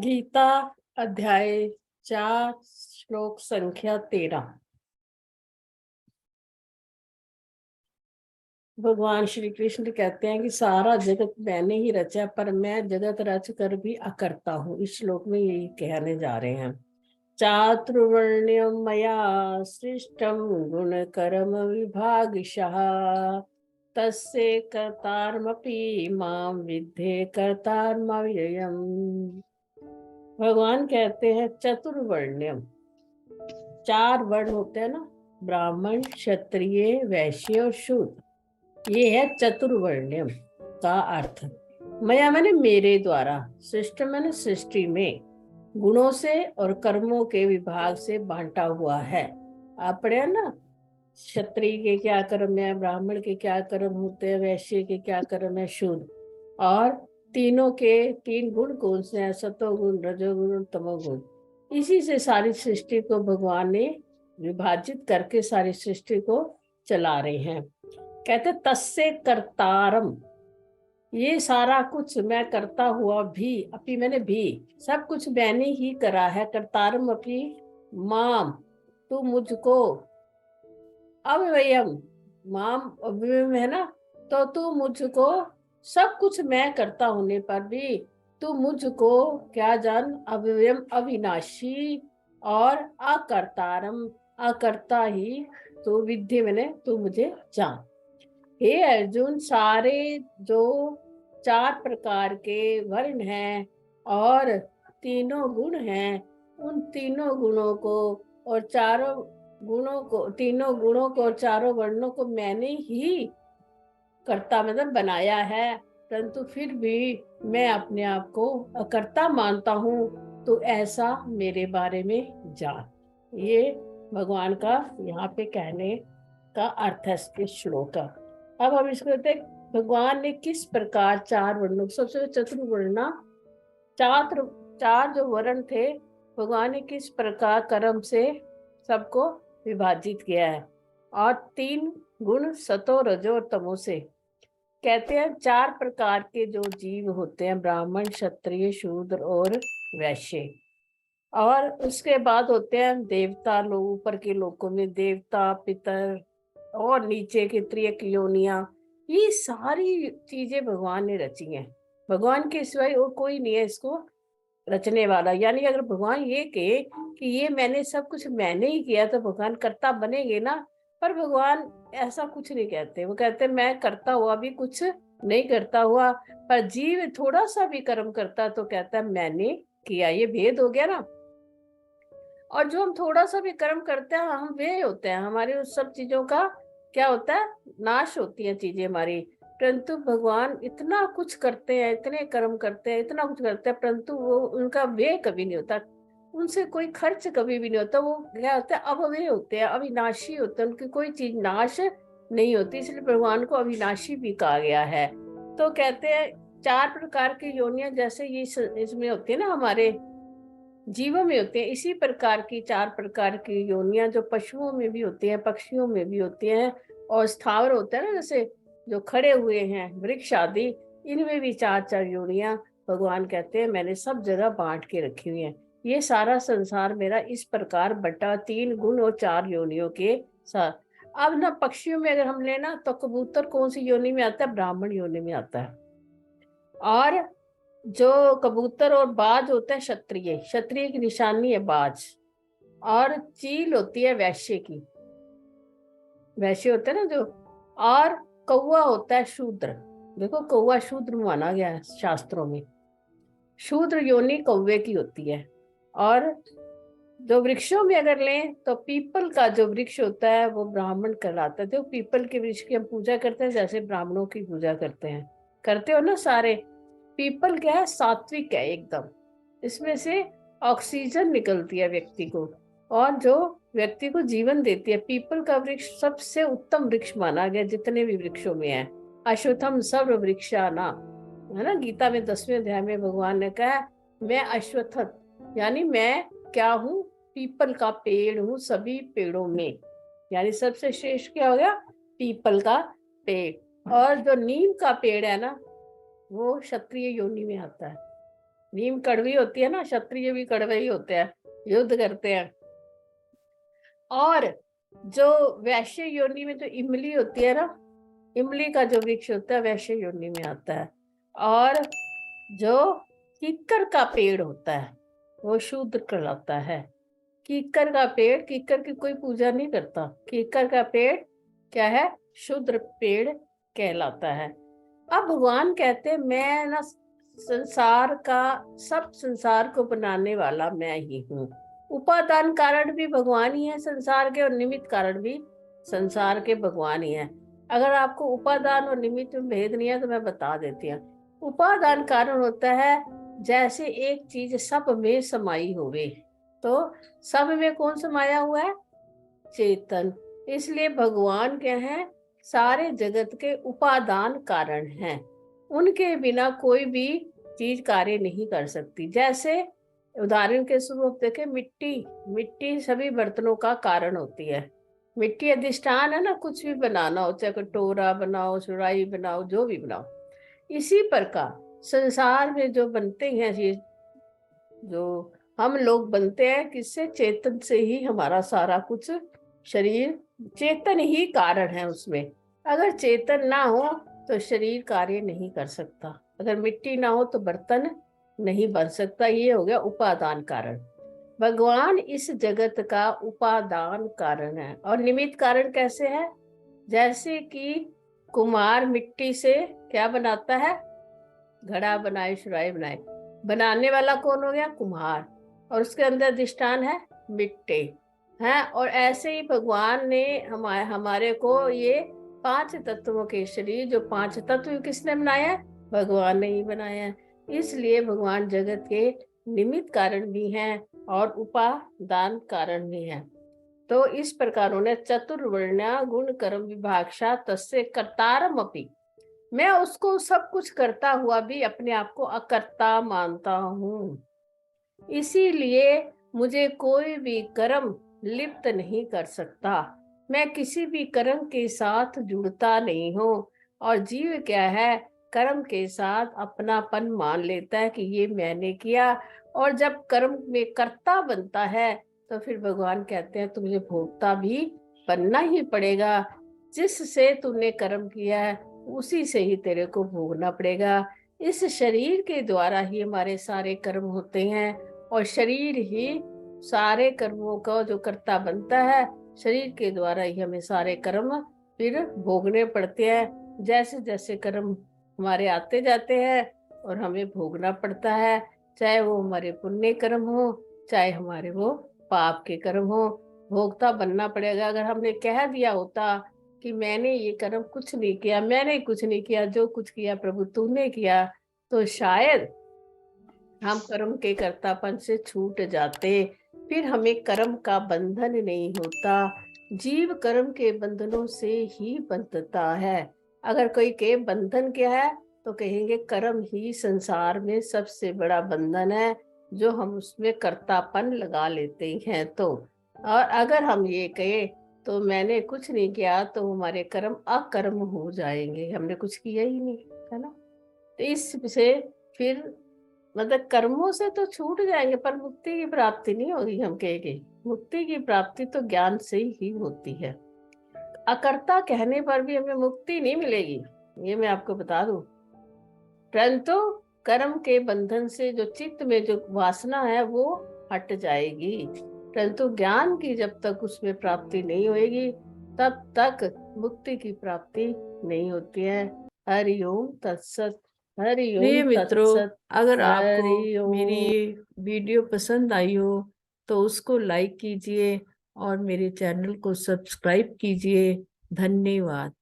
गीता अध्याय 4 श्लोक संख्या 13। भगवान श्री कृष्ण कहते हैं कि सारा जगत मैंने ही रचा, पर मैं जगत रच कर भी अकर्ता हूँ। इस श्लोक में यही कहने जा रहे हैं। चातुर्वर्ण्यम मया सृष्टम गुण कर्म विभागशः तस्य कर्तारमपि माम विद्धे कर्तारमव्ययम्। भगवान कहते हैं चतुर्वर्ण्यम, 4 वर्ण होते हैं ना, ब्राह्मण, क्षत्रिय, वैश्य और शूद्र। ये है चतुर्वर्ण्यम का अर्थ। मया मैंने मेरे द्वारा, सृष्टि मैंने सृष्टि में, गुणों से और कर्मों के विभाग से बांटा हुआ है। आप पढ़े ना, क्षत्रिय के क्या कर्म है, ब्राह्मण के क्या कर्म होते हैं, वैश्य के क्या कर्म है, शूद्र। और तीनों के 3 गुण कौन से हैं? सतोगुण, रजोगुण और तमोगुण। इसी से सारी सृष्टि को भगवान ने विभाजित करके सारी सृष्टि को चला रहे हैं। कहते तस्य कर्तारम, ये सारा कुछ मैं करता हुआ भी, अपनी मैंने भी, सब कुछ मैंने ही करा है। कर्तारम अपनी माम, तू मुझको, अव्ययम, माम अव्ययम है ना, तो तू मुझको, सब कुछ मैं करता होने पर भी तू मुझको क्या जान, अव्ययम अविनाशी और अकर्तारम, अकर्ता ही तो विद्धि, मैंने तू मुझे जान। हे अर्जुन, सारे जो 4 प्रकार के वर्ण हैं और तीनों गुण हैं, उन तीनों गुणों को और चारों गुणों को, तीनों गुणों को और चारों वर्णों को मैंने ही कर्ता मतलब बनाया है, परंतु फिर भी मैं अपने आप को अकर्ता मानता हूँ। तो ऐसा मेरे बारे में जान। ये भगवान का यहाँ पे कहने का अर्थ है इसके श्लोक का। अब हम इसको कहते हैं भगवान ने किस प्रकार 4 वर्णों, सबसे चतुर्वर्ण, चार जो वर्ण थे, भगवान ने किस प्रकार कर्म से सबको विभाजित किया है। और 3 गुण, सतो, रजो और तमो से। कहते हैं 4 प्रकार के जो जीव होते हैं, ब्राह्मण, क्षत्रिय, शूद्र और वैश्य। और उसके बाद होते हैं देवता लोग, ऊपर के लोकों में देवता, पितर और नीचे की त्रियक योनियां। ये सारी चीजें भगवान ने रची हैं। भगवान के सिवाय और कोई नहीं है इसको रचने वाला। यानी अगर भगवान ये कहे कि ये मैंने सब कुछ मैंने ही किया, तो भगवान कर्ता बनेंगे ना। पर भगवान ऐसा कुछ नहीं कहते। वो कहते मैं करता हुआ भी कुछ नहीं करता हुआ, पर जीव थोड़ा सा भी कर्म करता तो कहता है मैंने किया। ये भेद हो गया ना। और जो हम थोड़ा सा भी कर्म करते हैं, हम वे होते हैं, हमारी उस सब चीजों का क्या होता है, नाश होती है चीजें हमारी। परंतु भगवान इतना कुछ करते हैं, इतने कर्म करते हैं, इतना कुछ करते हैं, परंतु वो उनका व्यय कभी नहीं होता, उनसे कोई खर्च कभी भी नहीं होता। वो क्या होता है, अव्यय होते हैं, अविनाशी होते हैं, उनकी कोई चीज नाश नहीं होती, इसलिए भगवान को अविनाशी भी कहा गया है। तो कहते हैं 4 प्रकार की योनियां जैसे ये इसमें होती है ना, हमारे जीवों में होते हैं, इसी प्रकार की 4 प्रकार की योनियां जो पशुओं में भी होती हैं, पक्षियों में भी होती हैं, और स्थावर होता है ना, जैसे जो खड़े हुए हैं वृक्ष आदि, इनमें भी 4 योनियां भगवान कहते हैं मैंने सब जगह बांट के रखी हुई हैं। ये सारा संसार मेरा इस प्रकार बटा 3 गुण और 4 योनियों के साथ। अब ना पक्षियों में अगर हम लेना, तो कबूतर कौन सी योनि में आता है? ब्राह्मण योनि में आता है। और जो कबूतर और बाज होता है क्षत्रिय, क्षत्रिय की निशानी है बाज। और चील होती है वैश्य की, वैश्य होता है ना जो। और कौवा होता है शूद्र। देखो कौवा शूद्र माना गया है शास्त्रों में, शूद्र योनि कौवे की होती है। और जो वृक्षों में अगर लें, तो पीपल का जो वृक्ष होता है वो ब्राह्मण कहलाता है। तो पीपल के वृक्ष की हम पूजा करते हैं जैसे ब्राह्मणों की पूजा करते हैं, करते हो ना सारे। पीपल क्या है, सात्विक है एकदम। इसमें से ऑक्सीजन निकलती है व्यक्ति को, और जो व्यक्ति को जीवन देती है। पीपल का वृक्ष सबसे उत्तम वृक्ष माना गया जितने भी वृक्षों में है। अश्वत्थम सर्व वृक्षाना, है ना, गीता में 10वें अध्याय में भगवान ने कहा मैं अश्वत्थ, यानी मैं क्या हूँ, पीपल का पेड़ हूँ सभी पेड़ों में। यानी सबसे श्रेष्ठ क्या हो गया, पीपल का पेड़। और जो नीम का पेड़ है ना, वो क्षत्रिय योनि में आता है। नीम कड़वी होती है ना, क्षत्रिय भी कड़वे ही होते हैं, युद्ध करते हैं। और जो वैश्य योनि में जो इमली होती है ना, इमली का जो वृक्ष होता है वैश्य योनि में आता है। और जो कीकर का पेड़ होता है वो शूद्र कहलाता है। कीकर का पेड़, कीकर की कोई पूजा नहीं करता, कीकर का पेड़ क्या है, शूद्र पेड़ कहलाता है। अब भगवान कहते हैं मैं ना संसार का, सब संसार को बनाने वाला मैं ही हूँ। उपादान कारण भी भगवान ही है संसार के, और निमित्त कारण भी संसार के भगवान ही है। अगर आपको उपादान और निमित्त में भेद नहीं है तो मैं बता देती हूँ। उपादान कारण होता है जैसे एक चीज सब में समाई होवे, तो सब में कौन समाया हुआ है, चेतन। इसलिए भगवान क्या है, सारे जगत के उपादान कारण हैं। उनके बिना कोई भी चीज कार्य नहीं कर सकती। जैसे उदाहरण के स्वरूप देखें, मिट्टी, मिट्टी सभी बर्तनों का कारण होती है। मिट्टी अधिष्ठान है ना, कुछ भी बनाना हो, चाहे कटोरा बनाओ, सुराही बनाओ, जो भी बनाओ। इसी प्रकार संसार में जो बनते हैं, ये जो हम लोग बनते हैं, किससे, चेतन से ही हमारा सारा कुछ शरीर, चेतन ही कारण है उसमें। अगर चेतन ना हो तो शरीर कार्य नहीं कर सकता, अगर मिट्टी ना हो तो बर्तन नहीं बन सकता। ये हो गया उपादान कारण। भगवान इस जगत का उपादान कारण है। और निमित्त कारण कैसे है, जैसे कि कुम्हार मिट्टी से क्या बनाता है, घड़ा बनाए, सुराही बनाए, बनाने वाला कौन हो गया, कुम्हार, और उसके अंदर अधिष्ठान है मिट्टी है। और ऐसे ही भगवान ने हमारे को ये 5 तत्वों के शरीर, जो 5 तत्व किसने बनाया है, भगवान ने ही बनाया है। इसलिए भगवान जगत के निमित्त कारण भी हैं और उपादान कारण भी हैं। तो इस प्रकार उन्हें चतुर्वर्ण्या गुण कर्म विभागशा तस्य कर्तारम अपि, मैं उसको सब कुछ करता हुआ भी अपने आप को अकर्ता मानता हूँ। इसीलिए मुझे कोई भी कर्म लिप्त नहीं कर सकता, मैं किसी भी कर्म के साथ जुड़ता नहीं हूँ। और जीव क्या है, कर्म के साथ अपनापन मान लेता है कि ये मैंने किया। और जब कर्म में कर्ता बनता है तो फिर भगवान कहते हैं तुझे भोक्ता भी बनना ही पड़ेगा। जिससे तूने कर्म किया है उसी से ही तेरे को भोगना पड़ेगा। इस शरीर के द्वारा ही हमारे सारे कर्म होते हैं, और शरीर ही सारे कर्मों का जो कर्ता बनता है। शरीर के द्वारा ही हमें सारे कर्म फिर भोगने पड़ते हैं। जैसे जैसे कर्म हमारे आते जाते हैं और हमें भोगना पड़ता है, चाहे वो हमारे पुण्य कर्म हो, चाहे हमारे वो पाप के कर्म हो, भोगता बनना पड़ेगा। अगर हमने कह दिया होता कि मैंने ये कर्म कुछ नहीं किया, मैंने कुछ नहीं किया, जो कुछ किया प्रभु तूने किया, तो शायद हम कर्म के कर्तापन से छूट जाते, फिर हमें कर्म का बंधन नहीं होता। जीव कर्म के बंधनों से ही बंधता है। अगर कोई के बंधन क्या है तो कहेंगे कर्म ही संसार में सबसे बड़ा बंधन है, जो हम उसमें कर्तापन लगा लेते हैं। तो और अगर हम ये कहें तो मैंने कुछ नहीं किया, तो हमारे कर्म अकर्म हो जाएंगे, हमने कुछ किया ही नहीं, है ना। तो इससे फिर मतलब कर्मों से तो छूट जाएंगे, पर मुक्ति की प्राप्ति नहीं होगी। हम कहेंगे मुक्ति की प्राप्ति तो ज्ञान से ही होती है। अकर्ता कहने पर भी हमें मुक्ति नहीं मिलेगी, ये मैं आपको बता दूं। परंतु कर्म के बंधन से जो चित्त में जो वासना है वो हट जाएगी। परंतु ज्ञान की जब तक उसमें प्राप्ति नहीं होगी तब तक मुक्ति की प्राप्ति नहीं होती है। हरि ओम तत्सत, हरि प्रिय ओम मित्रों, तत्सत, अगर आपको हरि मेरी ओम। ये वीडियो पसंद आई हो तो उसको लाइक कीजिए और मेरे चैनल को सब्सक्राइब कीजिए। धन्यवाद।